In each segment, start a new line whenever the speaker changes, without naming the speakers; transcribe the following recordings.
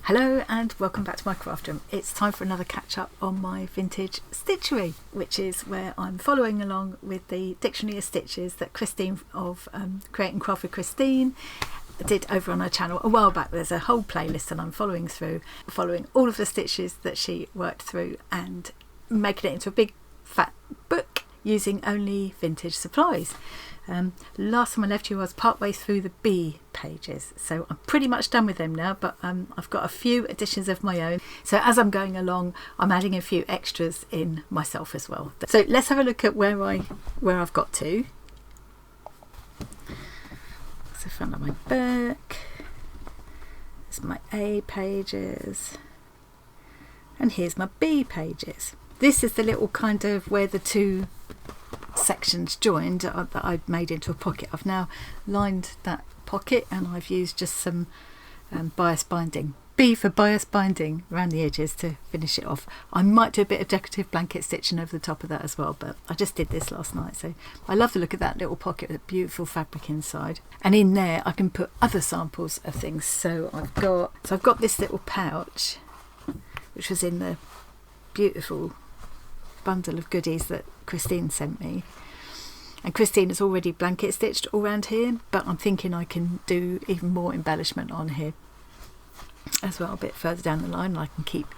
Hello and welcome back to my craft room. It's time for another catch up on my vintage stitchery, which is where I'm following along with the Dictionary of Stitches that Christine of Create and Craft with Christine did over on her channel a while back. There's a whole playlist and I'm following all of the stitches that she worked through and making it into a big fat book using only vintage supplies. Last time I left you I was partway through the B pages, so I'm pretty much done with them now, but I've got a few additions of my own, so as I'm going along I'm adding a few extras in myself as well. So let's have a look at where I've got to. That's the front of my book, there's my A pages, and here's my B pages. This is the little kind of where the two sections joined that I've made into a pocket. I've now lined that pocket and I've used just some bias binding, B for bias binding, around the edges to finish it off. I might do a bit of decorative blanket stitching over the top of that as well, but I just did this last night, so I love the look of that little pocket with a beautiful fabric inside, and in there I can put other samples of things. So I've got this little pouch which was in the beautiful bundle of goodies that Christine sent me, and Christine has already blanket stitched all around here, but I'm thinking I can do even more embellishment on here as well a bit further down the line. I can keep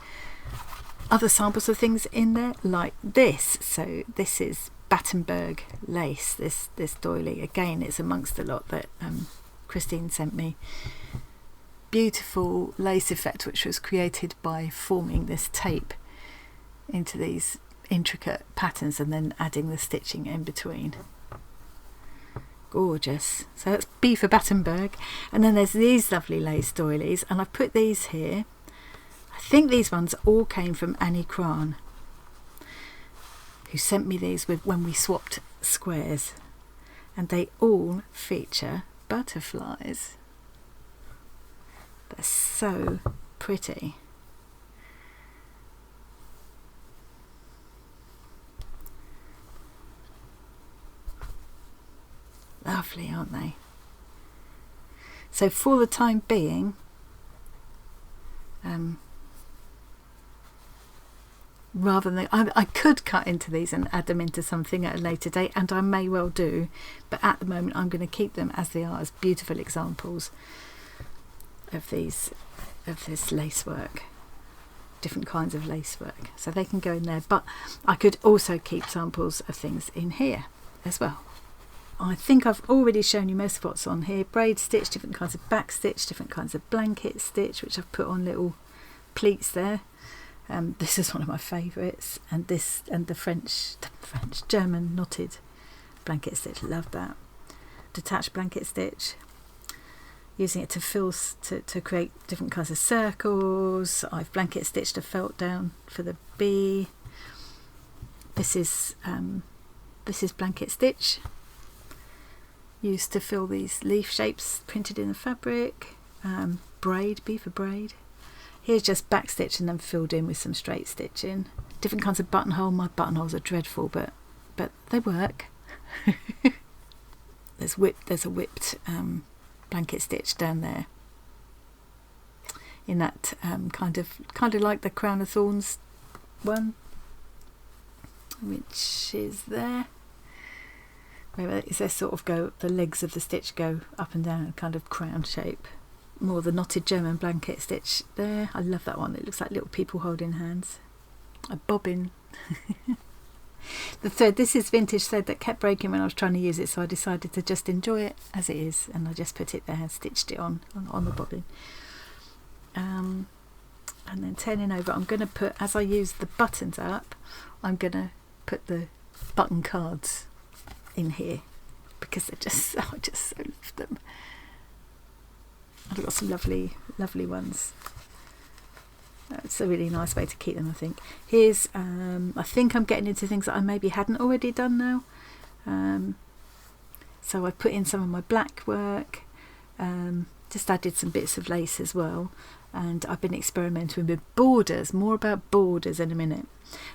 other samples of things in there like this. So this is Battenberg lace, this doily. Again, it's amongst the lot that Christine sent me. Beautiful lace effect which was created by forming this tape into these intricate patterns and then adding the stitching in between. Gorgeous. So that's B for Battenberg, and then there's these lovely lace doilies, and I've put these here. I think these ones all came from Annie Cran, who sent me these when we swapped squares, and they all feature butterflies. They're so pretty. Lovely, aren't they? So for the time being, rather than I could cut into these and add them into something at a later date, and I may well do, but at the moment I'm going to keep them as they are, as beautiful examples of this lace work, different kinds of lace work, so they can go in there. But I could also keep samples of things in here as well. I think I've already shown you most of what's on here. Braid stitch, different kinds of back stitch, different kinds of blanket stitch, which I've put on little pleats there. This is one of my favourites, and the German knotted blanket stitch, love that. Detached blanket stitch, using it to fill, to create different kinds of circles. I've blanket stitched a felt down for the bee. This is blanket stitch, used to fill these leaf shapes printed in the fabric. Braid, B for braid. Here's just back stitch and then filled in with some straight stitching. Different kinds of buttonhole. My buttonholes are dreadful, but they work. There's a whipped blanket stitch down there in that kind of like the Crown of Thorns one, which is there. Where they sort of go, the legs of the stitch go up and down in a kind of crown shape. More the knotted German blanket stitch there. I love that one. It looks like little people holding hands. A bobbin. The thread, this is vintage thread that kept breaking when I was trying to use it, so I decided to just enjoy it as it is, and I just put it there and stitched it on the bobbin. And then turning over, I'm going to put, as I use the buttons up, I'm going to put the button cards in here because they're just, I just so love them. I've got some lovely ones. It's a really nice way to keep them, I think. Here's I think I'm getting into things that I maybe hadn't already done now. So I put in some of my black work, just added some bits of lace as well, and I've been experimenting with borders. More about borders in a minute.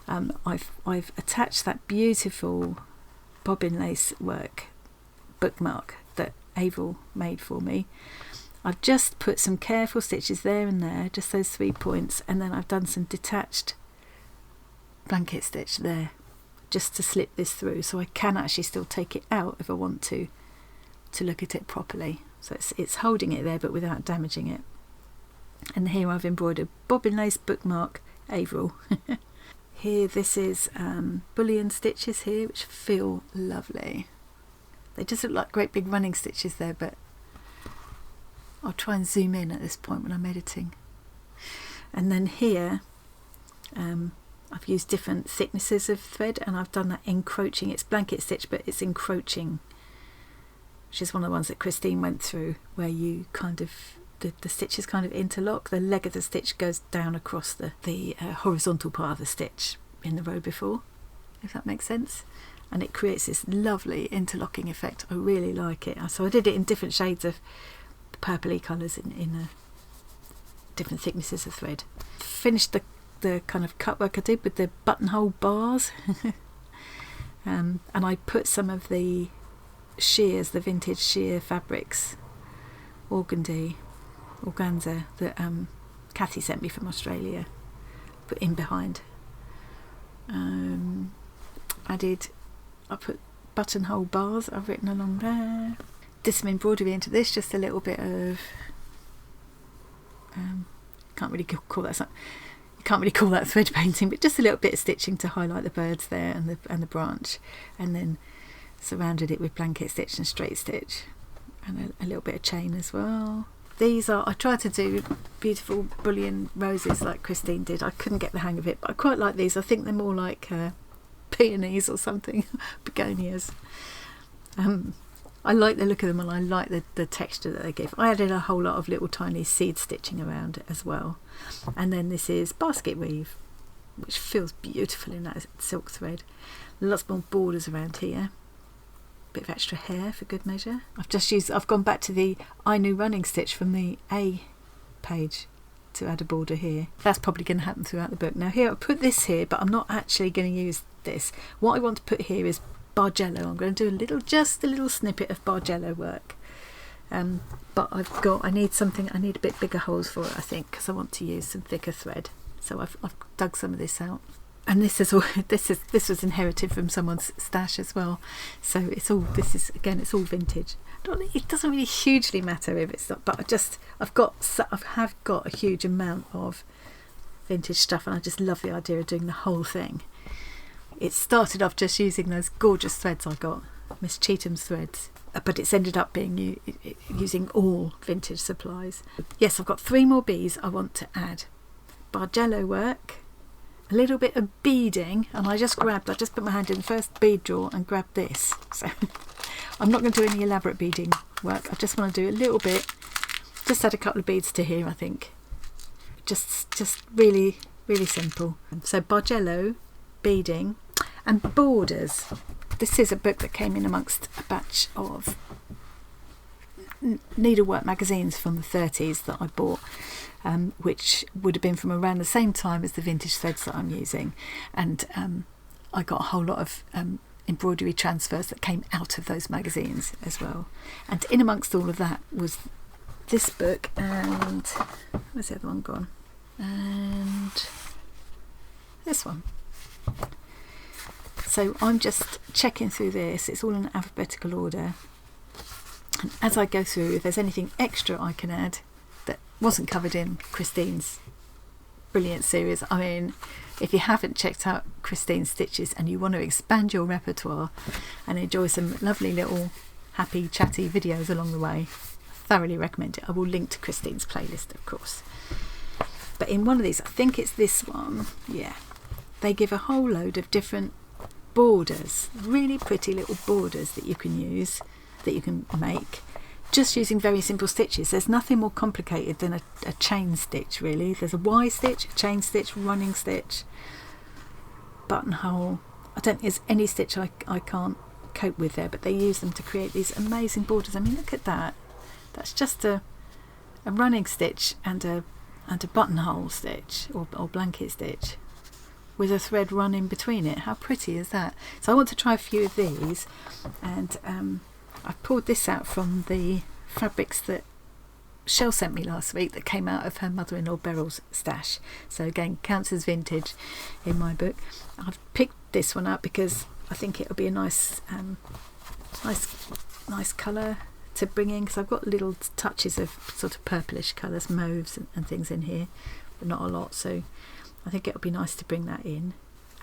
I've attached that beautiful bobbin lace work bookmark that Avril made for me. I've just put some careful stitches there and there, just those 3 points, and then I've done some detached blanket stitch there just to slip this through, so I can actually still take it out if I want to look at it properly. So it's holding it there but without damaging it. And here I've embroidered bobbin lace bookmark Averill. Here, this is bullion stitches here, which feel lovely. They just look like great big running stitches there, but I'll try and zoom in at this point when I'm editing. And then here I've used different thicknesses of thread, and I've done that encroaching. It's blanket stitch, but it's encroaching, which is one of the ones that Christine went through, where you kind of the stitches kind of interlock. The leg of the stitch goes down across the horizontal part of the stitch in the row before, if that makes sense, and it creates this lovely interlocking effect. I really like it. So I did it in different shades of purpley colours in different thicknesses of thread. Finished the kind of cut work I did with the buttonhole bars and I put some of the shears, the vintage sheer fabrics, organza that Kathy sent me from Australia, put in behind. I put buttonhole bars I've written along there. Did some embroidery into this, just a little bit of can't really call that thread painting, but just a little bit of stitching to highlight the birds there and the branch, and then surrounded it with blanket stitch and straight stitch, and a little bit of chain as well. These are, I tried to do beautiful bullion roses like Christine did. I couldn't get the hang of it, but I quite like these. I think they're more like peonies or something, begonias. I like the look of them, and I like the texture that they give. I added a whole lot of little tiny seed stitching around it as well. And then this is basket weave, which feels beautiful in that silk thread. Lots more borders around here. Bit of extra hair for good measure. I've gone back to the I Knew Running stitch from the A page to add a border here. That's probably going to happen throughout the book. Now here I put this here, but I'm not actually going to use this. What I want to put here is Bargello. I'm going to do just a little snippet of Bargello work. But I need a bit bigger holes for it, I think, because I want to use some thicker thread. So I've dug some of this out. And this was inherited from someone's stash as well. So it's all vintage. It doesn't really hugely matter if it's not, but I have got a huge amount of vintage stuff, and I just love the idea of doing the whole thing. It started off just using those gorgeous threads I got, Miss Cheatham's threads, but it's ended up being using all vintage supplies. Yes, I've got 3 more bees I want to add. Bargello work, a little bit of beading, and I just put my hand in the first bead drawer and grabbed this. So I'm not going to do any elaborate beading work. I just want to do a little bit, just add a couple of beads to here, I think. Just really, really simple. So Bargello, beading, and borders. This is a book that came in amongst a batch of needlework magazines from the 30s that I bought, which would have been from around the same time as the vintage threads that I'm using, and I got a whole lot of embroidery transfers that came out of those magazines as well. And in amongst all of that was this book, and where's the other one gone? And this one. So I'm just checking through this. It's all in alphabetical order, and as I go through, if there's anything extra I can add that wasn't covered in Christine's brilliant series. I mean, if you haven't checked out Christine's stitches and you want to expand your repertoire and enjoy some lovely little happy chatty videos along the way, thoroughly recommend it. I will link to Christine's playlist, of course. But in one of these, I think it's this one, yeah, they give a whole load of different borders, really pretty little borders that you can use, that you can make just using very simple stitches. There's nothing more complicated than a chain stitch, really. There's a Y stitch, a chain stitch, running stitch, buttonhole. I don't think there's any stitch I can't cope with there, but they use them to create these amazing borders. I mean, look at that. That's just a running stitch and a buttonhole stitch or blanket stitch with a thread run in between it. How pretty is that? So I want to try a few of these, and I've pulled this out from the fabrics that Shell sent me last week that came out of her mother-in-law Beryl's stash. So again, counts as vintage in my book. I've picked this one up because I think it'll be a nice colour to bring in, because I've got little touches of sort of purplish colours, mauves and things in here, but not a lot. So I think it'll be nice to bring that in.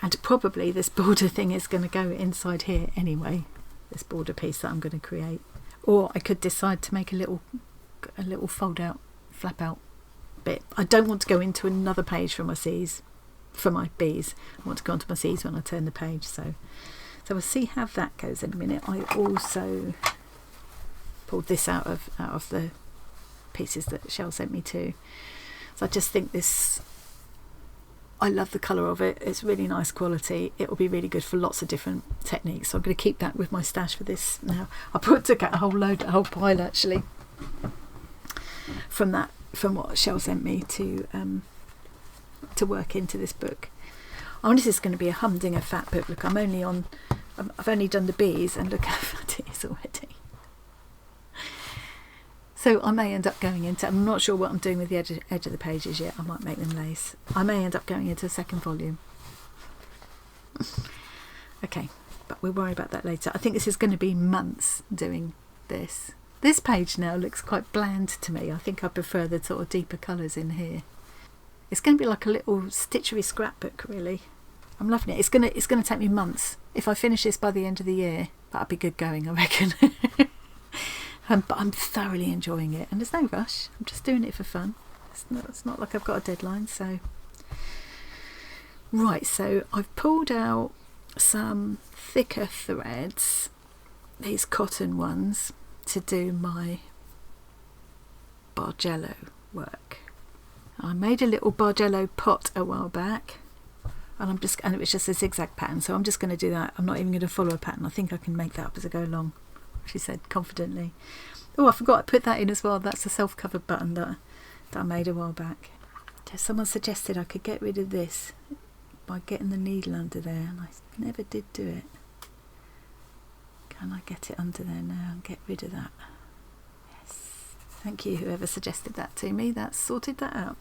And probably this border thing is going to go inside here anyway, this border piece that I'm going to create. Or I could decide to make a little fold out, flap out bit. I don't want to go into another page for my C's, for my B's. I want to go onto my C's when I turn the page. So we'll see how that goes in a minute. I also pulled this out of the pieces that Shell sent me too. So I just think this, I love the colour of it. It's really nice quality. It will be really good for lots of different techniques. So I'm going to keep that with my stash for this now. I took out a whole pile actually from what Shell sent me to work into this book. This is going to be a humdinger fat book. Look, I've only done the B's and look how fat it is already. So I may end up going into, I'm not sure what I'm doing with the edge of the pages yet. I might make them lace. I may end up going into a second volume. Okay, but we'll worry about that later. I think this is going to be months doing this. This page now looks quite bland to me. I think I prefer the sort of deeper colours in here. It's going to be like a little Stitchery scrapbook, really. I'm loving it. It's going to take me months. If I finish this by the end of the year, that'd be good going, I reckon. But I'm thoroughly enjoying it, and there's no rush. I'm just doing it for fun. It's not like I've got a deadline. So right, so I've pulled out some thicker threads, these cotton ones, to do my Bargello work. I made a little Bargello pot a while back, and it was just a zigzag pattern, so I'm just going to do that. I'm not even going to follow a pattern. I think I can make that up as I go along, she said confidently. Oh, I forgot I put that in as well. That's a self-covered button that I made a while back. Someone suggested I could get rid of this by getting the needle under there, and I never did do it. Can I get it under there now and get rid of that? Yes. Thank you, whoever suggested that to me. That's sorted that out.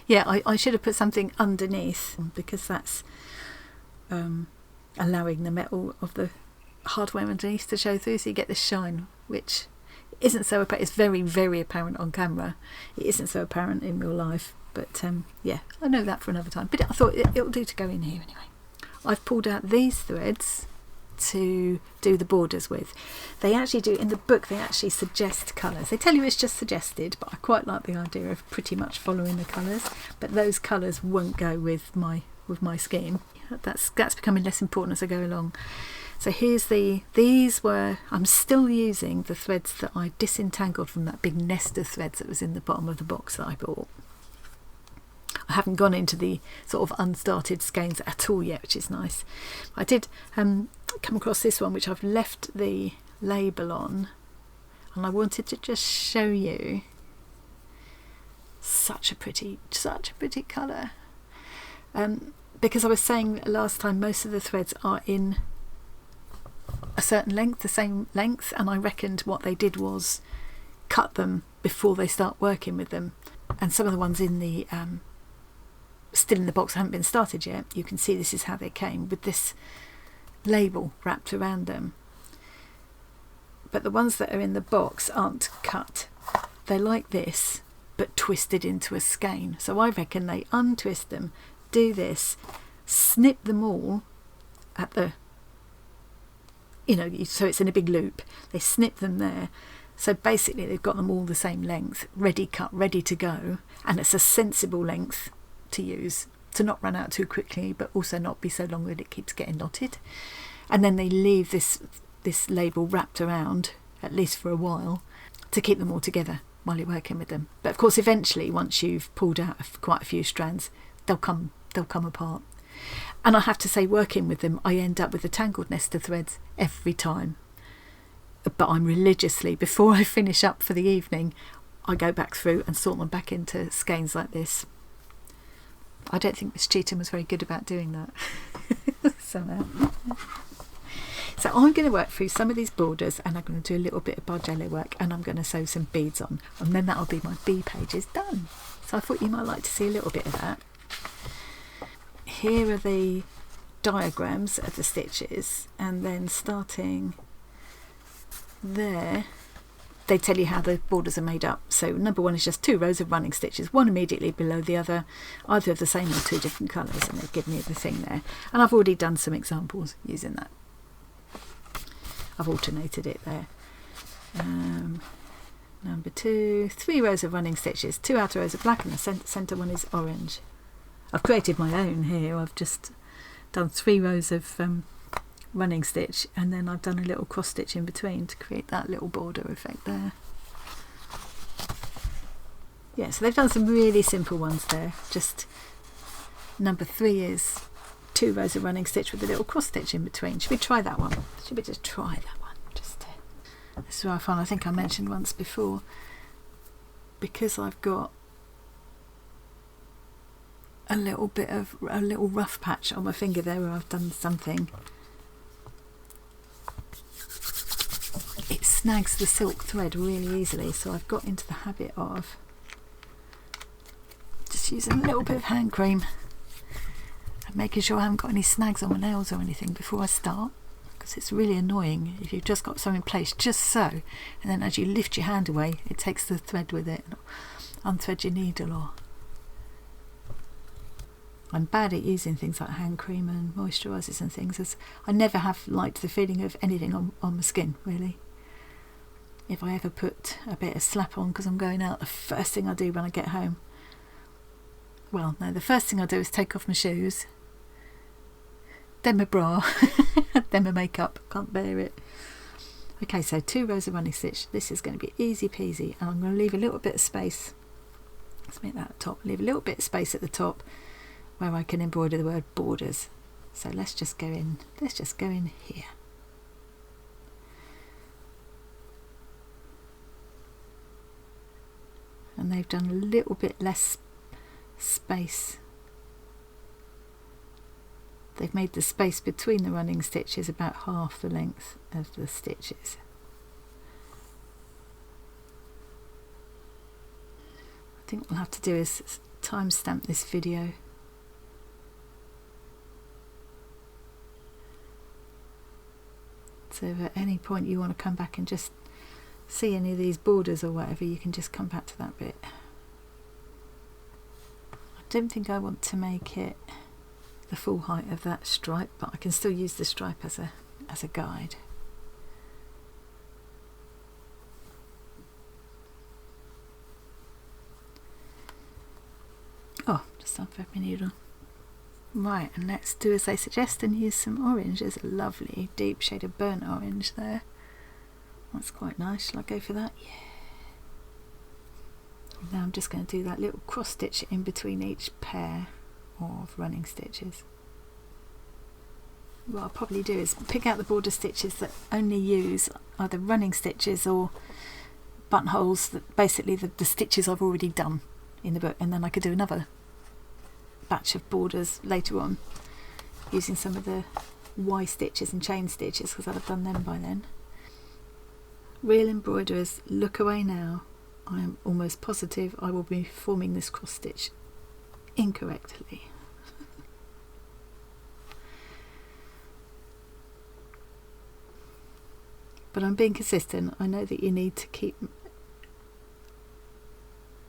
Yeah, I should have put something underneath, because that's allowing the metal of the hardware underneath to show through, so you get this shine, which isn't so apparent. It's very, very apparent on camera. It isn't so apparent in real life, but yeah, I know that for another time. But I thought it'll do to go in here anyway. I've pulled out these threads to do the borders with. They actually do, in the book, they actually suggest colours. They tell you it's just suggested, but I quite like the idea of pretty much following the colours. But those colours won't go with my scheme. That's becoming less important as I go along. So here's I'm still using the threads that I disentangled from that big nest of threads that was in the bottom of the box that I bought. I haven't gone into the sort of unstarted skeins at all yet, which is nice. I did come across this one, which I've left the label on, and I wanted to just show you. Such a pretty colour. Because I was saying last time, most of the threads are in a certain length, the same length, and I reckoned what they did was cut them before they start working with them. And some of the ones in the still in the box haven't been started yet. You can see this is how they came, with this label wrapped around them. But the ones that are in the box aren't cut. They're like this, but twisted into a skein. So I reckon they untwist them, do this, snip them all at the, so it's in a big loop. They snip them there. So basically they've got them all the same length, ready cut, ready to go. And it's a sensible length to use, to not run out too quickly, but also not be so long that it keeps getting knotted. And then they leave this label wrapped around, at least for a while, to keep them all together while you're working with them. But of course, eventually, once you've pulled out quite a few strands, they'll come apart. And I have to say, working with them, I end up with a tangled nest of threads every time. But I'm religiously, before I finish up for the evening, I go back through and sort them back into skeins like this. I don't think Miss Cheetham was very good about doing that somehow. So I'm going to work through some of these borders, and I'm going to do a little bit of Bargello work, and I'm going to sew some beads on, and then that'll be my bee pages done. So I thought you might like to see a little bit of that. Here are the diagrams of the stitches, and then starting there they tell you how the borders are made up. So number 1 is just 2 rows of running stitches, one immediately below the other, either of the same or 2 different colours, and they've given you the thing there. And I've already done some examples using that. I've alternated it there. Number 2, 3 rows of running stitches, 2 outer rows of black, and the centre one is orange. I've created my own here. I've just done 3 rows of running stitch, and then I've done a little cross stitch in between to create that little border effect there. Yeah, so they've done some really simple ones there. Just number 3 is 2 rows of running stitch with a little cross stitch in between. Should we try that one? Should we just try that one? This is what I found. I think I mentioned once before, because I've got a little rough patch on my finger there where I've done something. It snags the silk thread really easily, so I've got into the habit of just using a little bit of hand cream and making sure I haven't got any snags on my nails or anything before I start, because it's really annoying if you've just got something in place just so, and then as you lift your hand away it takes the thread with it, unthread your needle. Or I'm bad at using things like hand cream and moisturisers and things, as I never have liked the feeling of anything on my skin really. If I ever put a bit of slap on because I'm going out, the first thing I do when I get home, well no, the first thing I do is take off my shoes, then my bra, then my makeup. Can't bear it. Okay, so 2 rows of running stitch. This is going to be easy peasy, and I'm going to leave a little bit of space. Let's make that at the top. Leave a little bit of space at the top where I can embroider the word borders. So let's just go in. Let's just go in here. And they've done a little bit less space. They've made the space between the running stitches about half the length of the stitches. I think what we'll have to do is timestamp this video. So if at any point you want to come back and just see any of these borders or whatever, you can just come back to that bit. I don't think I want to make it the full height of that stripe, but I can still use the stripe as a guide. Oh, just unthread my needle. Right, and let's do as they suggest and use some orange. There's a lovely deep shade of burnt orange there. That's quite nice. Shall I go for that? Yeah. Now I'm just going to do that little cross stitch in between each pair of running stitches. What I'll probably do is pick out the border stitches that only use either running stitches or buttonholes, that basically the stitches I've already done in the book, and then I could do another batch of borders later on using some of the Y stitches and chain stitches, because I'll have done them by then. Real embroiderers, look away now. I am almost positive I will be forming this cross stitch incorrectly. But I'm being consistent. I know that you need to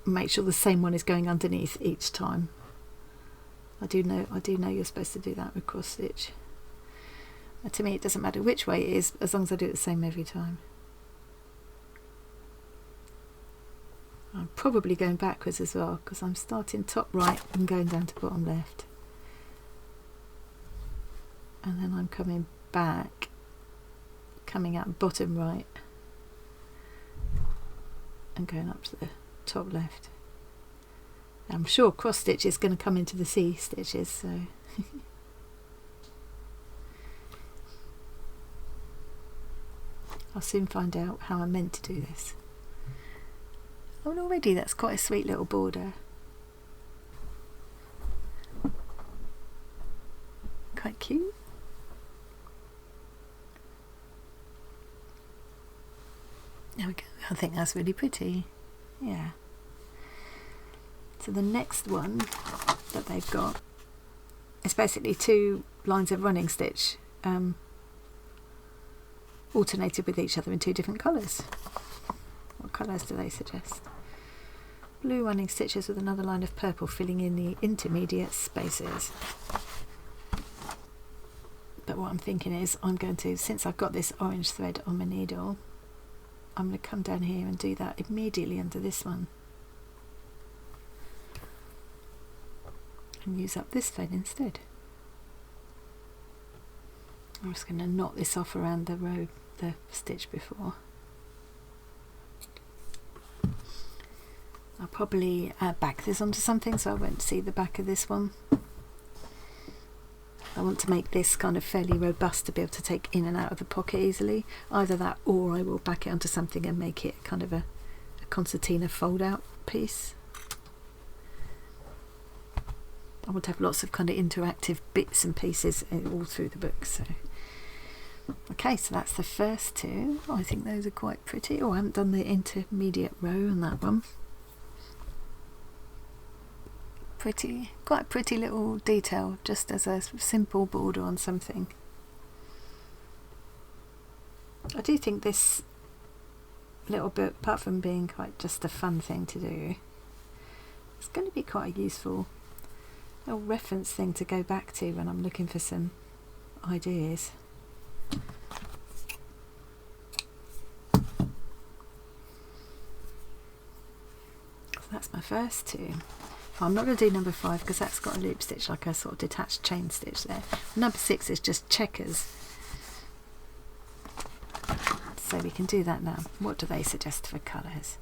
make sure the same one is going underneath each time. I do know you're supposed to do that with cross stitch. To me it doesn't matter which way it is, as long as I do it the same every time. I'm probably going backwards as well, because I'm starting top right and going down to bottom left, and then I'm coming back, coming out bottom right and going up to the top left. I'm sure cross stitch is going to come into the C stitches, so I'll soon find out how I'm meant to do this. Oh, and already that's quite a sweet little border. Quite cute. There we go. I think that's really pretty. Yeah. So the next one that they've got is basically 2 lines of running stitch alternated with each other in 2 different colours. What colours do they suggest? Blue running stitches with another line of purple filling in the intermediate spaces. But what I'm thinking is I'm going to, since I've got this orange thread on my needle, I'm going to come down here and do that immediately under this one. And use up this thread instead. I'm just going to knot this off around the row, the stitch before. I'll probably back this onto something so I won't see the back of this one. I want to make this kind of fairly robust to be able to take in and out of the pocket easily. Either that, or I will back it onto something and make it kind of a concertina fold out piece. I want to have lots of kind of interactive bits and pieces all through the book. So, okay, so that's the first 2. I think those are quite pretty. Oh, I haven't done the intermediate row on that one. Pretty, quite pretty little detail, just as a simple border on something. I do think this little bit, apart from being quite just a fun thing to do, it's going to be quite a useful little reference thing to go back to when I'm looking for some ideas. So that's my first 2. I'm not going to do number 5 because that's got a loop stitch, like a sort of detached chain stitch there. Number 6 is just checkers. So we can do that now. What do they suggest for colours?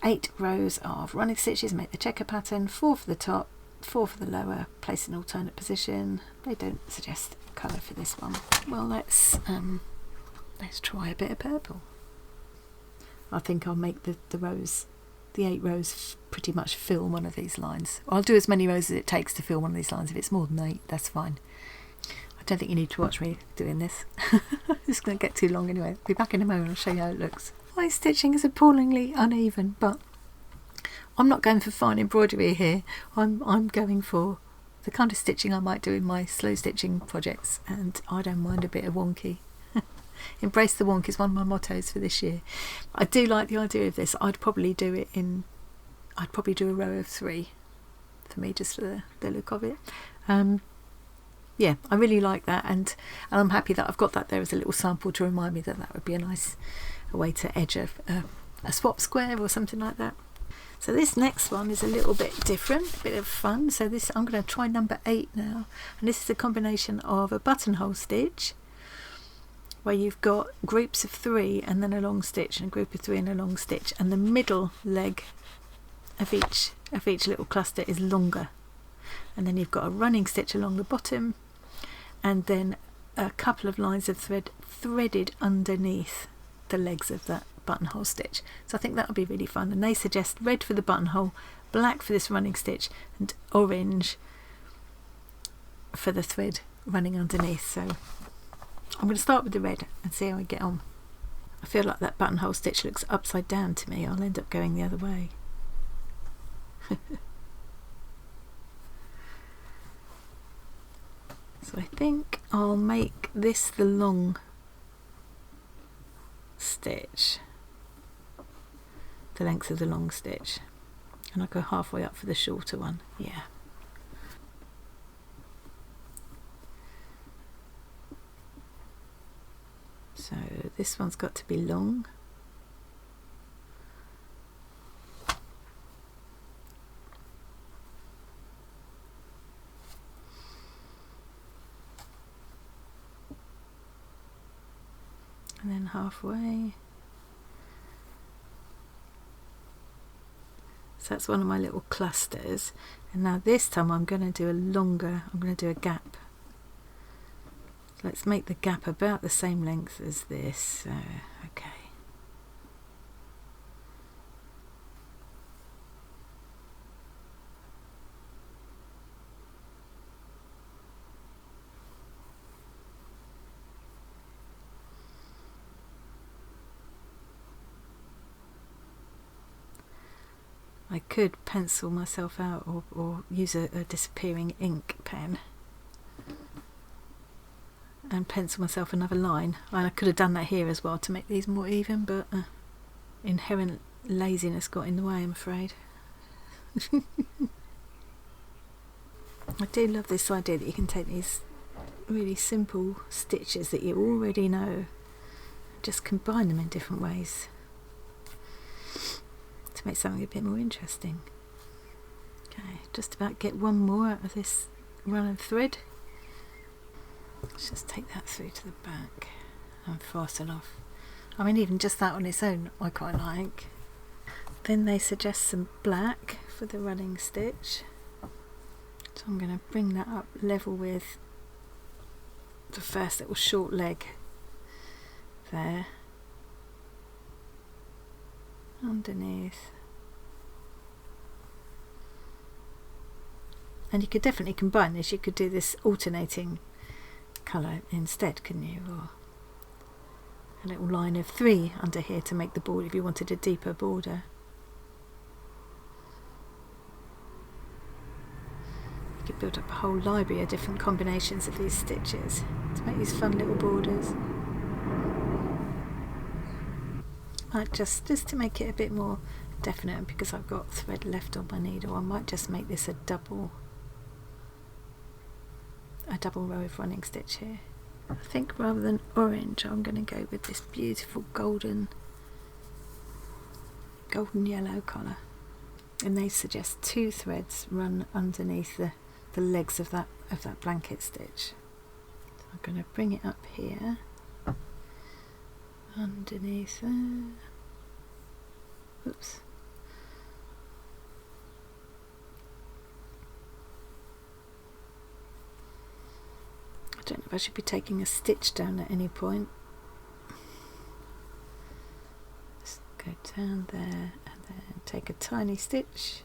8 rows of running stitches, make the checker pattern, 4 for the top, 4 for the lower, place in alternate position. They don't suggest colour for this one. Well, let's try a bit of purple. I think I'll make the rows, the 8 rows, pretty much fill one of these lines. I'll do as many rows as it takes to fill one of these lines. If it's more than 8, that's fine. I don't think you need to watch me doing this. It's going to get too long anyway. I'll be back in a moment. I'll show you how it looks. My stitching is appallingly uneven, but I'm not going for fine embroidery here. I'm going for the kind of stitching I might do in my slow stitching projects, and I don't mind a bit of wonky. Embrace the wonk is one of my mottos for this year. I do like the idea of this. I'd probably do a row of 3 for me, just for the look of it. Yeah, I really like that, and I'm happy that I've got that there as a little sample to remind me that would be a nice way to edge a swap square or something like that. So this next one is a little bit different, a bit of fun. So this, I'm going to try number 8 now, and this is a combination of a buttonhole stitch where you've got groups of 3 and then a long stitch, and a group of 3 and a long stitch, and the middle leg of each little cluster is longer, and then you've got a running stitch along the bottom, and then a couple of lines of thread threaded underneath the legs of that buttonhole stitch. So I think that would be really fun, and they suggest red for the buttonhole, black for this running stitch, and orange for the thread running underneath. So I'm going to start with the red and see how I get on. I feel like that buttonhole stitch looks upside down to me. I'll end up going the other way. So I think I'll make this the long stitch, the length of the long stitch, and I'll go halfway up for the shorter one. Yeah. So this one's got to be long. And then halfway. So that's one of my little clusters. And now this time I'm going to do I'm going to do a gap. So let's make the gap about the same length as this. So, okay. I could pencil myself out or use a disappearing ink pen and pencil myself another line. And I could have done that here as well to make these more even, but inherent laziness got in the way, I'm afraid. I do love this idea that you can take these really simple stitches that you already know, just combine them in different ways to make something a bit more interesting. Okay, just about get one more out of this run of thread. Let's just take that through to the back and fasten off. I mean, even just that on its own I quite like. Then they suggest some black for the running stitch, so I'm going to bring that up level with the first little short leg there, underneath. And you could definitely combine this. You could do this alternating colour instead, couldn't you? Or a little line of 3 under here to make the border if you wanted a deeper border. You could build up a whole library of different combinations of these stitches to make these fun little borders. Might just to make it a bit more definite, because I've got thread left on my needle, I might just make this a double row of running stitch here. I think rather than orange I'm going to go with this beautiful golden yellow colour, and they suggest 2 threads run underneath the legs of that blanket stitch. So I'm going to bring it up here underneath there. Oops. I don't know if I should be taking a stitch down at any point. Just go down there and then take a tiny stitch.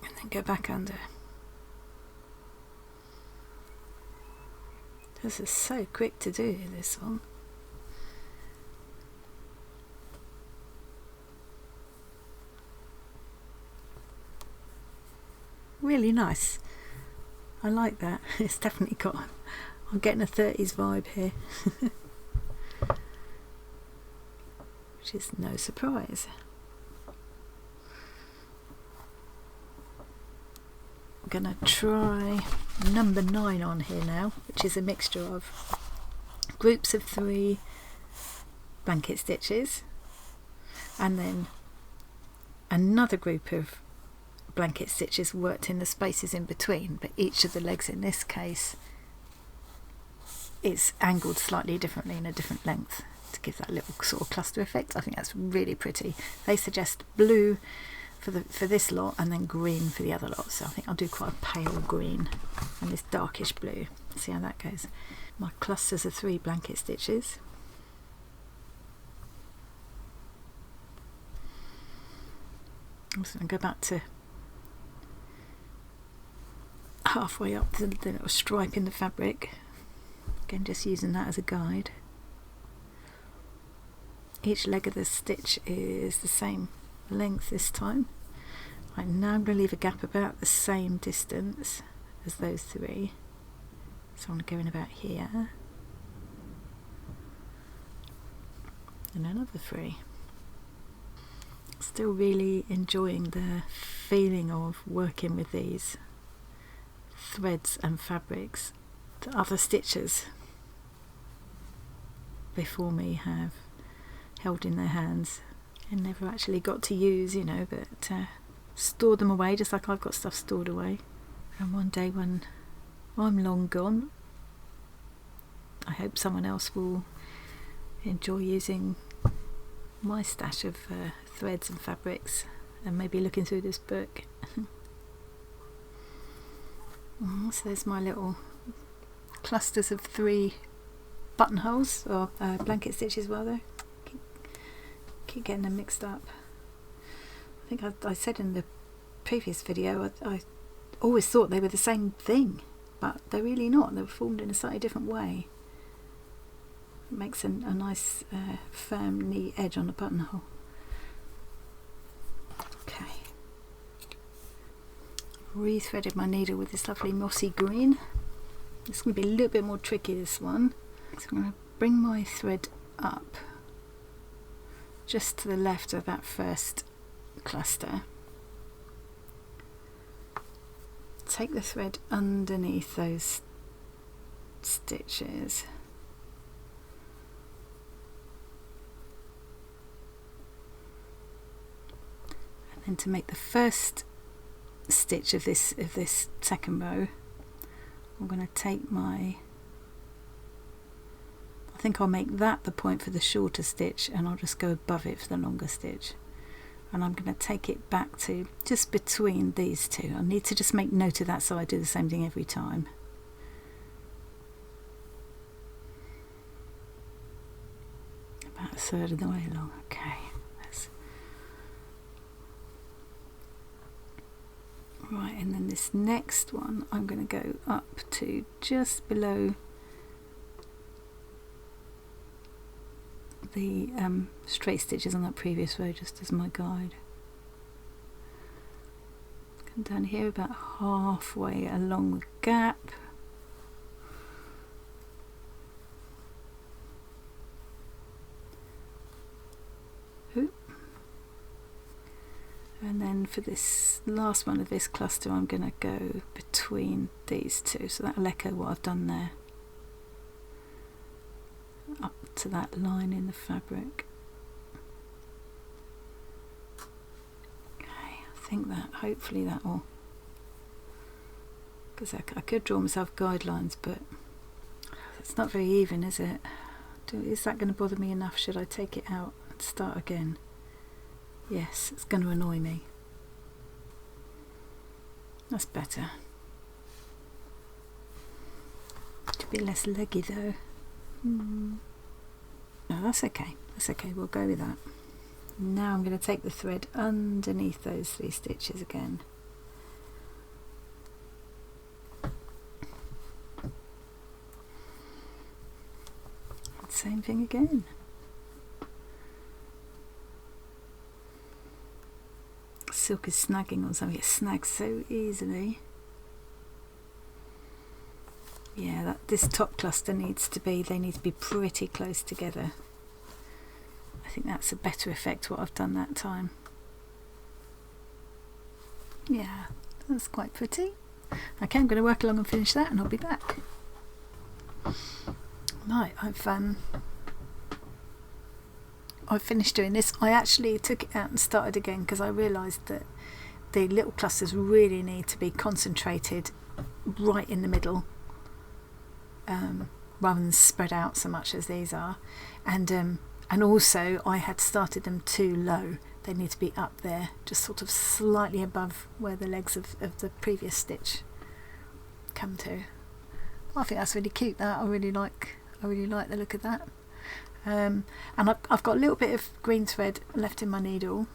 And then go back under. This is so quick to do, this one. Really nice. I like that. It's definitely got, I'm getting a 30s vibe here. Which is no surprise. I'm going to try number 9 on here now, which is a mixture of groups of 3 blanket stitches and then another group of blanket stitches worked in the spaces in between, but each of the legs in this case is angled slightly differently in a different length to give that little sort of cluster effect. I think that's really pretty. They suggest blue for this lot and then green for the other lot, so I think I'll do quite a pale green and this darkish blue. See how that goes. My clusters of 3 blanket stitches. I'm just going to go back to halfway up the little stripe in the fabric, again just using that as a guide. Each leg of the stitch is the same length this time. Right, now I'm going to leave a gap about the same distance as those 3, so I'm going to go in about here and another 3. Still really enjoying the feeling of working with these threads and fabrics that other stitchers before me have held in their hands and never actually got to use, you know, but stored them away just like I've got stuff stored away. And one day when I'm long gone, I hope someone else will enjoy using my stash of threads and fabrics and maybe looking through this book. So there's my little clusters of 3 buttonholes, or blanket stitches rather. Keep getting them mixed up. I think I said in the previous video I always thought they were the same thing, but they're really not. They were formed in a slightly different way. It makes a nice firm neat edge on the buttonhole. Okay. Rethreaded my needle with this lovely mossy green. It's going to be a little bit more tricky, this one. So I'm going to bring my thread up just to the left of that first cluster. Take the thread underneath those stitches. And then to make the first stitch of this second row, I'm going to take my, I think I'll make that the point for the shorter stitch, and I'll just go above it for the longer stitch. And I'm going to take it back to just between these two. I need to just make note of that so I do the same thing every time. About a third of the way along. Okay. Right, and then this next one I'm going to go up to just below the straight stitches on that previous row, just as my guide. Come down here about halfway along the gap. Oop. And then for this last one of this cluster, I'm going to go between these two, so that'll echo what I've done there, up to that line in the fabric. Okay, I think that hopefully that will, because I could draw myself guidelines, but it's not very even, is it? Is that going to bother me enough? Should I take it out and start again? Yes, it's going to annoy me. That's better. It's a bit less leggy though. No, that's okay. That's okay, we'll go with that. Now I'm going to take the thread underneath those 3 stitches again. Same thing again. Silk is snagging on something. It snags so easily. Yeah, this top cluster needs to be, they need to be pretty close together. I think that's a better effect what I've done that time. Yeah, that's quite pretty. Okay, I'm going to work along and finish that, and I'll be back. Right, I've finished doing this. I actually took it out and started again because I realised that the little clusters really need to be concentrated right in the middle, rather than spread out so much as these are, and also I had started them too low. They need to be up there, just sort of slightly above where the legs of the previous stitch come to. I think that's really cute. That I really like the look of that. And I've got a little bit of green thread left in my needle,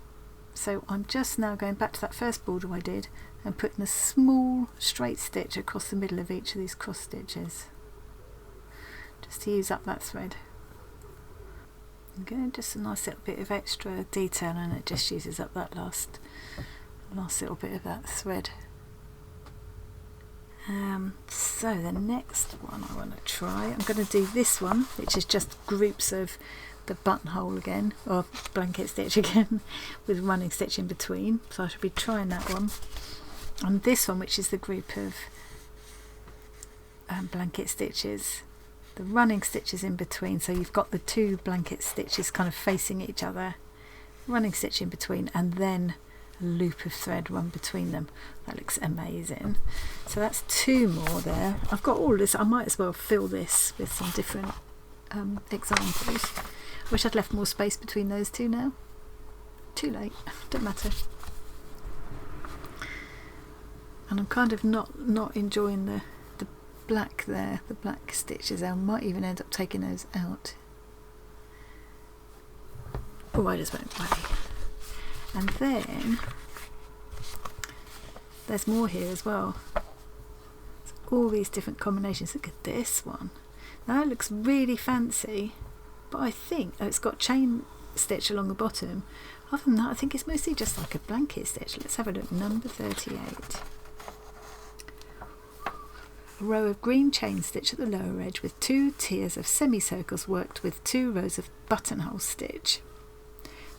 so I'm just now going back to that first border I did and putting a small straight stitch across the middle of each of these cross stitches, just to use up that thread. Okay, just a nice little bit of extra detail, and it just uses up that last little bit of that thread. So the next one I want to try, I'm going to do this one, which is just groups of the buttonhole again, or blanket stitch again, with running stitch in between. So I should be trying that one. And this one, which is the group of blanket stitches, the running stitches in between. So you've got the 2 blanket stitches kind of facing each other, running stitch in between, and then a loop of thread run between them. That looks amazing. So that's 2 more there. I've got all this. I might as well fill this with some different examples. Wish I'd left more space between those 2 now. Too late, don't matter. And I'm kind of not enjoying the black there, the black stitches. I might even end up taking those out. Oh, I just went away. And then there's more here as well. All these different combinations. Look at this one. Now that looks really fancy. but I think it's got chain stitch along the bottom. Other than that, I think it's mostly just like a blanket stitch. Let's have a look. Number 38. A row of green chain stitch at the lower edge with 2 tiers of semicircles worked with 2 rows of buttonhole stitch.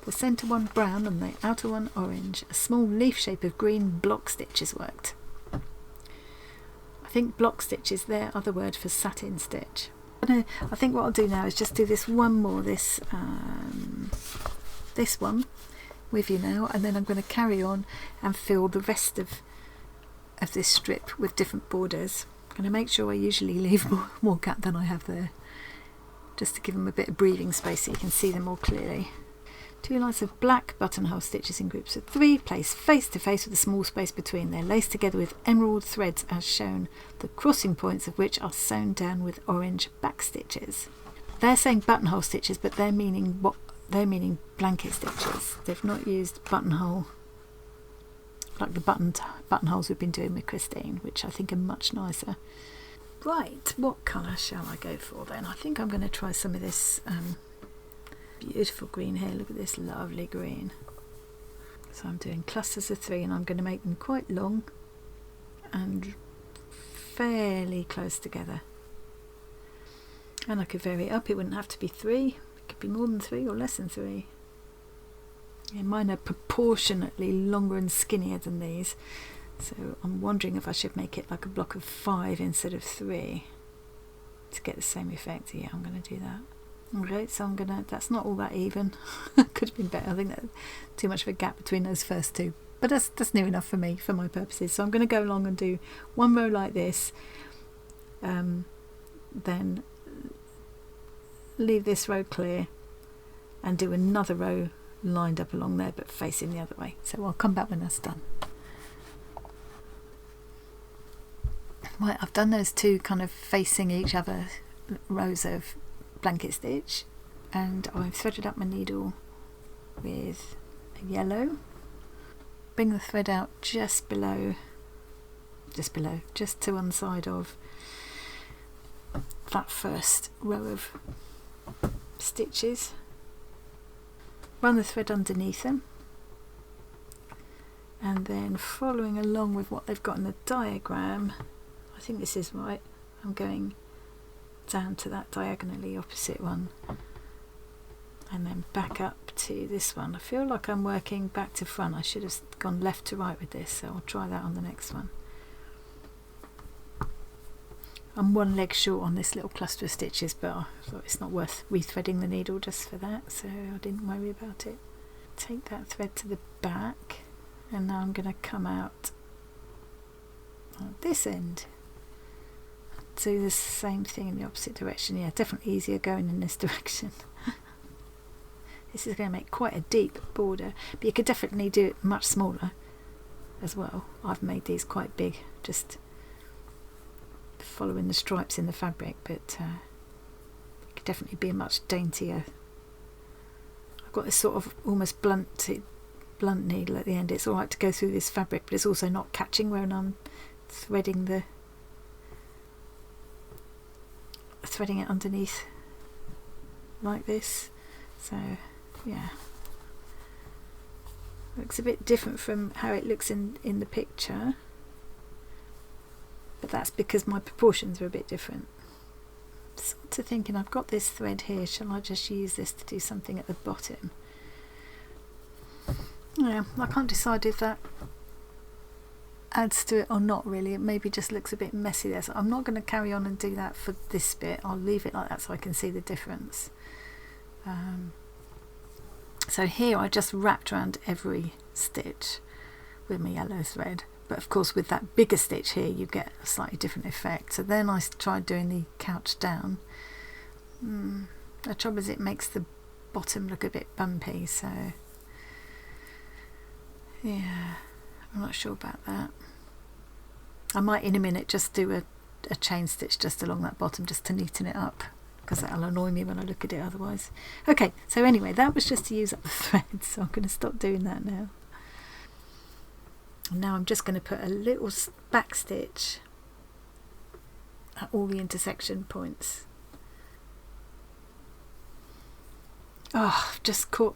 The centre one brown and the outer one orange. A small leaf shape of green block stitch is worked. I think block stitch is their other word for satin stitch. I think what I'll do now is just do this one more, this one with you now, and then I'm going to carry on and fill the rest of this strip with different borders. I'm going to make sure I usually leave more gap than I have there, just to give them a bit of breathing space so you can see them more clearly. 2 lines of black buttonhole stitches in groups of 3, placed face to face with a small space between. They're laced together with emerald threads as shown, the crossing points of which are sewn down with orange back stitches. They're saying buttonhole stitches, but they're meaning blanket stitches. They've not used buttonhole like the buttonholes we've been doing with Christine, which I think are much nicer. Right, what colour shall I go for then? I think I'm going to try some of this beautiful green here. Look at this lovely green. So I'm doing clusters of 3, and I'm going to make them quite long and fairly close together. And I could vary it up. It wouldn't have to be 3. It could be more than 3 or less than 3. Yeah, mine are proportionately longer and skinnier than these, so I'm wondering if I should make it like a block of 5 instead of 3 to get the same effect. Yeah, I'm going to do that. Okay, so that's not all that even. Could have been better. I think that's too much of a gap between those first 2, but that's near enough for me, for my purposes. So I'm going to go along and do one row like this, then leave this row clear and do another row lined up along there but facing the other way. So I'll come back when that's done. Right, I've done those 2 kind of facing each other rows of blanket stitch, and I've threaded up my needle with a yellow. Bring the thread out just to one side of that first row of stitches. Run the thread underneath them, and then following along with what they've got in the diagram, I think this is right, I'm going down to that diagonally opposite one and then back up to this one. I feel like I'm working back to front. I should have gone left to right with this, so I'll try that on the next one. I'm 1 leg short on this little cluster of stitches, but I thought it's not worth rethreading the needle just for that, so I didn't worry about it. Take that thread to the back, and now I'm going to come out at this end. Do the same thing in the opposite direction. Yeah, definitely easier going in this direction. This is going to make quite a deep border, but you could definitely do it much smaller as well. I've made these quite big, just following the stripes in the fabric, but it could definitely be a much daintier. I've got this sort of almost blunt needle at the end. It's alright to go through this fabric, but it's also not catching when I'm threading it underneath like this. So yeah, looks a bit different from how it looks in the picture, but that's because my proportions are a bit different. Sort of thinking, I've got this thread here, shall I just use this to do something at the bottom? Yeah, I can't decide if that adds to it or not really. It maybe just looks a bit messy there, so I'm not going to carry on and do that for this bit. I'll leave it like that so I can see the difference. So here I just wrapped around every stitch with my yellow thread, but of course with that bigger stitch here you get a slightly different effect. So then I tried doing the couch down. The trouble is it makes the bottom look a bit bumpy, so yeah, I'm not sure about that. I might in a minute just do a chain stitch just along that bottom just to neaten it up, because that'll annoy me when I look at it otherwise. Okay, so anyway, that was just to use up the thread, so I'm going to stop doing that now. And now I'm just going to put a little back stitch at all the intersection points. Oh, I've just caught,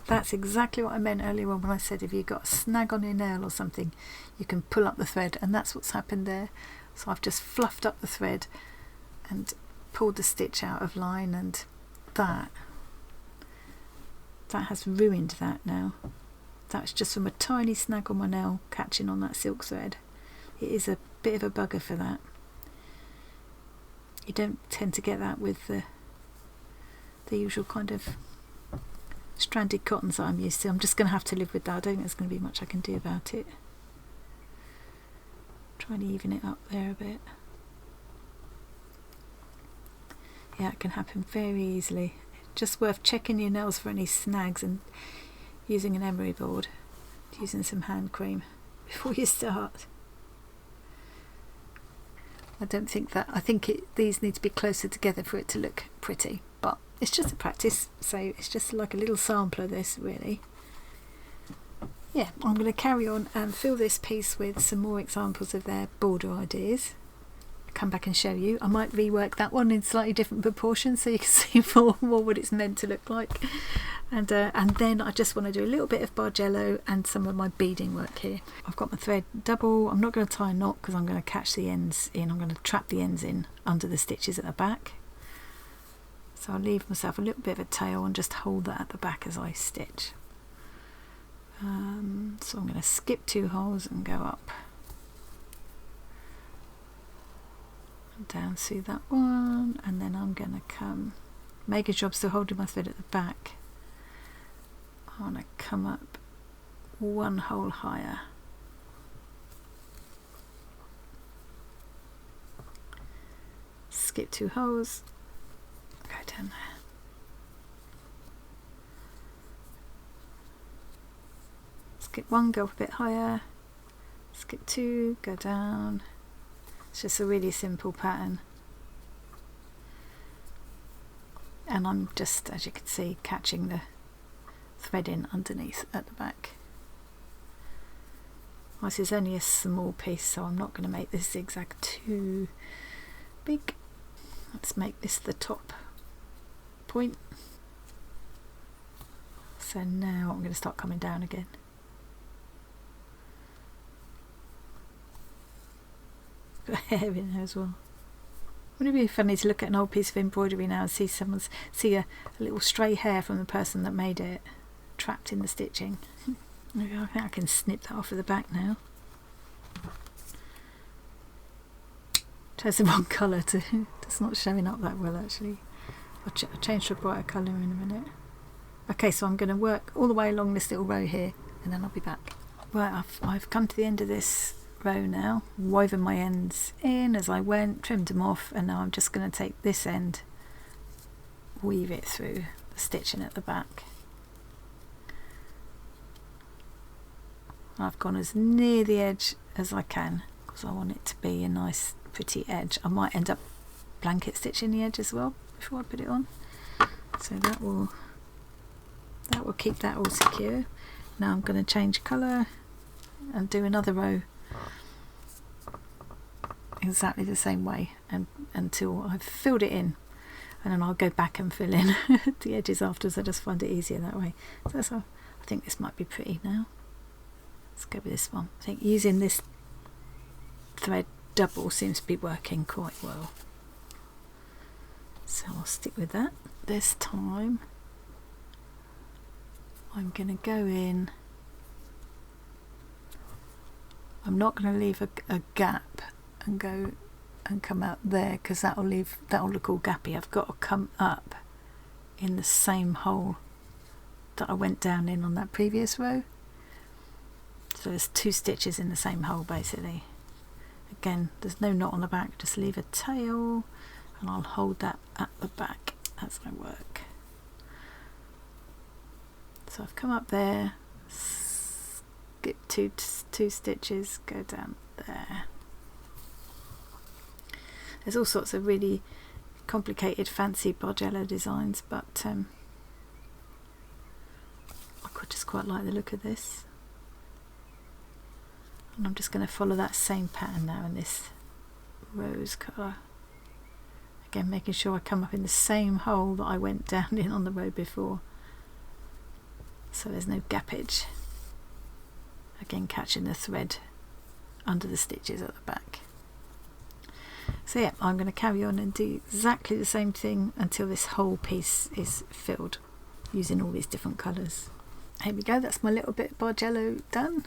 that's exactly what I meant earlier on when I said if you've got a snag on your nail or something, you can pull up the thread, and that's what's happened there. So I've just fluffed up the thread and pulled the stitch out of line, and that has ruined that now. That's just from a tiny snag on my nail catching on that silk thread. It is a bit of a bugger for that. You don't tend to get that with the usual kind of stranded cottons that I'm used to. I'm just going to have to live with that. I don't think there's going to be much I can do about it. Trying to even it up there a bit. Yeah, it can happen very easily. Just worth checking your nails for any snags and using an emery board, using some hand cream before you start. I think these need to be closer together for it to look pretty, but it's just a practice, so it's just like a little sampler, this really. Yeah, I'm going to carry on and fill this piece with some more examples of their border ideas. Come back and show you. I might rework that one in slightly different proportions so you can see more what it's meant to look like. And then I just want to do a little bit of Bargello and some of my beading work here. I've got my thread double. I'm not going to tie a knot because I'm going to catch the ends in. I'm going to trap the ends in under the stitches at the back. So I'll leave myself a little bit of a tail and just hold that at the back as I stitch. So I'm going to skip 2 holes and go up. Down through that one, and then I'm going to come, making sure I'm still holding my thread at the back. I want to come up 1 hole higher. Skip 2 holes, go down there. Skip 1, go up a bit higher. Skip 2, go down. It's just a really simple pattern, and I'm just, as you can see, catching the thread in underneath at the back. This is only a small piece, so I'm not going to make this zigzag too big. Let's make this the top point. So now I'm going to start coming down again. Hair in there as well. Wouldn't it be funny to look at an old piece of embroidery now and see a little stray hair from the person that made it trapped in the stitching? I think I can snip that off of the back now. Chose the wrong colour too. It's not showing up that well actually. I'll change to a brighter colour in a minute. Okay, so I'm going to work all the way along this little row here, and then I'll be back. Right, I've come to the end of this row now, woven my ends in as I went, trimmed them off, and now I'm just going to take this end, weave it through the stitching at the back. I've gone as near the edge as I can because I want it to be a nice pretty edge. I might end up blanket stitching the edge as well before I put it on, so that will keep that all secure. Now I'm going to change colour and do another row exactly the same way, and until I've filled it in, and then I'll go back and fill in the edges afterwards. I just find it easier that way. So that's how I think this might be pretty now. Let's go with this one. I think using this thread double seems to be working quite well, so I'll stick with that. This time I'm going to go in. I'm not going to leave a gap and go and come out there because that'll look all gappy. I've got to come up in the same hole that I went down in on that previous row. So there's 2 stitches in the same hole basically. Again, there's no knot on the back, just leave a tail, and I'll hold that at the back as I work. So I've come up there, skip two stitches, go down there. There's all sorts of really complicated fancy Bargello designs, but I just quite like the look of this, and I'm just going to follow that same pattern now in this rose colour. Again, making sure I come up in the same hole that I went down in on the row before, so there's no gappage. Again, catching the thread under the stitches at the back. So yeah, I'm going to carry on and do exactly the same thing until this whole piece is filled, using all these different colours. Here we go, that's my little bit of Bargello done.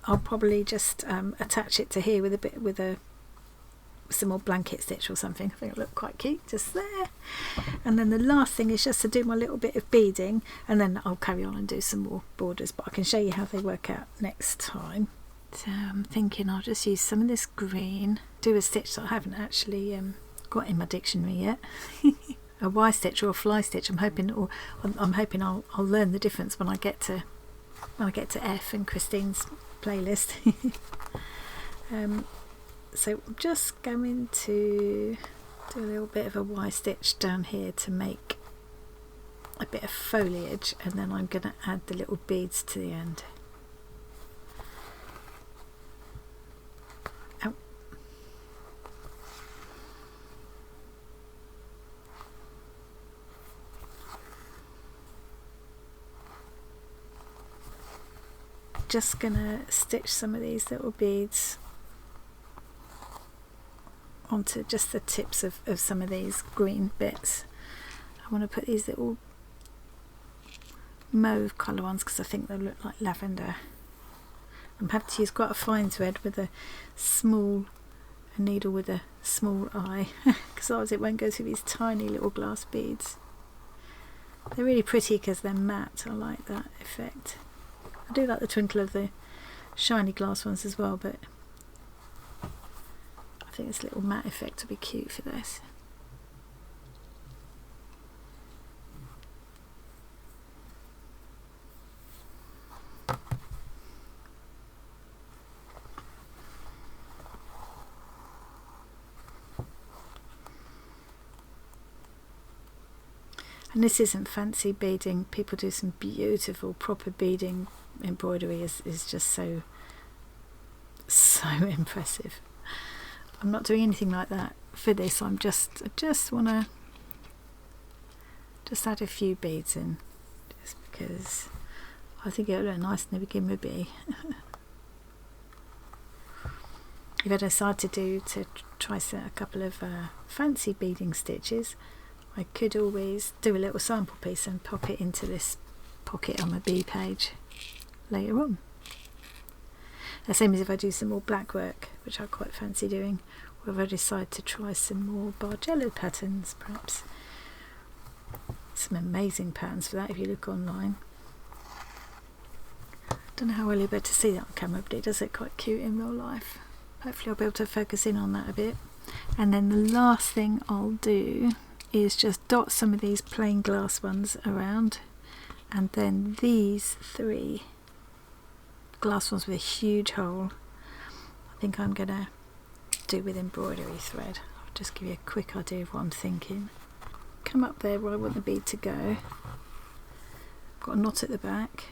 I'll probably just attach it to here with some more blanket stitch or something. I think it'll look quite cute just there. And then the last thing is just to do my little bit of beading, and then I'll carry on and do some more borders, but I can show you how they work out next time. So I'm thinking I'll just use some of this green, do a stitch that I haven't actually got in my dictionary yet. A Y stitch or a fly stitch. I'm hoping I'll learn the difference when I get to F in Christine's playlist. So I'm just going to do a little bit of a Y stitch down here to make a bit of foliage, and then I'm going to add the little beads to the end. Ow. Just going to stitch some of these little beads onto just the tips of some of these green bits. I want to put these little mauve colour ones because I think they'll look like lavender. I'm having to use quite a fine thread with a needle with a small eye because otherwise it won't go through these tiny little glass beads. They're really pretty because they're matte. I like that effect. I do like the twinkle of the shiny glass ones as well, but I think this little matte effect will be cute for this. And this isn't fancy beading. People do some beautiful proper beading. Embroidery is just so impressive. I'm not doing anything like that for this. I just want to add a few beads in, just because I think it'll look nice in the beginning with B. If I decide to try a couple of fancy beading stitches, I could always do a little sample piece and pop it into this pocket on my B page later on. The same as if I do some more black work, which I quite fancy doing, or if I decide to try some more Bargello patterns, perhaps. Some amazing patterns for that if you look online. I don't know how well you'll be able to see that on camera, but it does look quite cute in real life. Hopefully I'll be able to focus in on that a bit. And then the last thing I'll do is just dot some of these plain glass ones around, and then these 3 glass ones with a huge hole I think I'm gonna do with embroidery thread. I'll just give you a quick idea of what I'm thinking. Come up there where I want the bead to go. Got a knot at the back.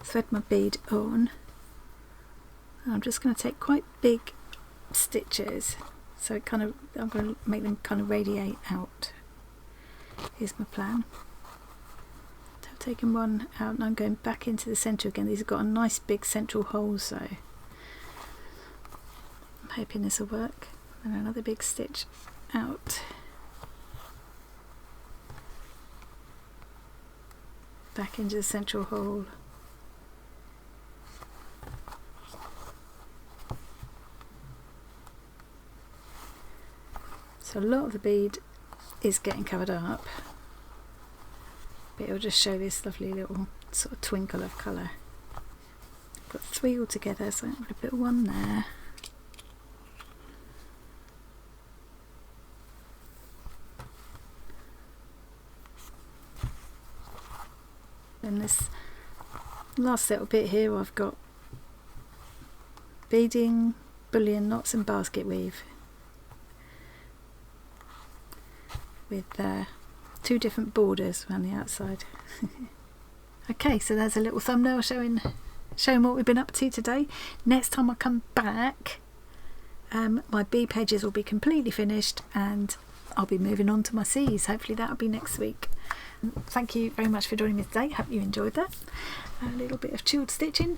Thread my bead on. And I'm just going to take quite big stitches, so it I'm going to make them kind of radiate out. Here's my plan. I've taken one out and I'm going back into the centre again. These have got a nice big central hole, so I'm hoping this will work. And another big stitch out. Back into the central hole. So a lot of the bead is getting covered up, but it'll just show this lovely little sort of twinkle of colour. I've got 3 altogether, so I'm going to put 1 there. Then this last little bit here, I've got beading, bullion knots and basket weave, with 2 different borders around the outside. Okay, so there's a little thumbnail showing what we've been up to today. Next time I come back, my B pages will be completely finished, and I'll be moving on to my C's. Hopefully that'll be next week. Thank you very much for joining me today. Hope you enjoyed that. A little bit of chilled stitching.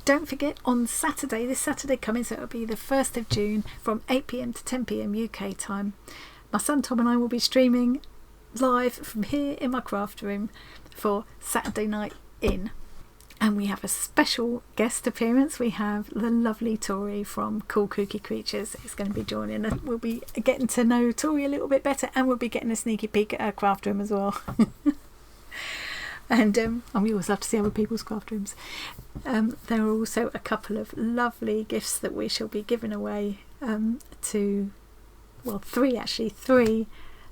Don't forget, on Saturday, this Saturday coming, so it'll be the 1st of June from 8 p.m. to 10 p.m. UK time, my son Tom and I will be streaming live from here in my craft room for Saturday Night In. And we have a special guest appearance. We have the lovely Tori from Cool Kooky Creatures is going to be joining us. We'll be getting to know Tori a little bit better, and we'll be getting a sneaky peek at her craft room as well. And we always love to see other people's craft rooms. There are also a couple of lovely gifts that we shall be giving away to, well, three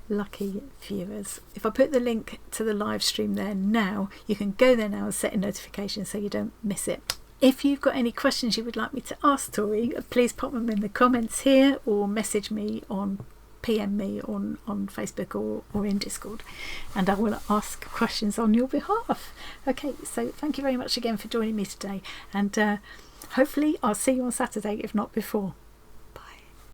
lucky viewers. If I put the link to the live stream there now, you can go there now and set a notification so you don't miss it. If you've got any questions you would like me to ask Tori, please pop them in the comments here, or message me on PM me on Facebook or in Discord, and I will ask questions on your behalf. Okay, so thank you very much again for joining me today, and hopefully I'll see you on Saturday, if not before.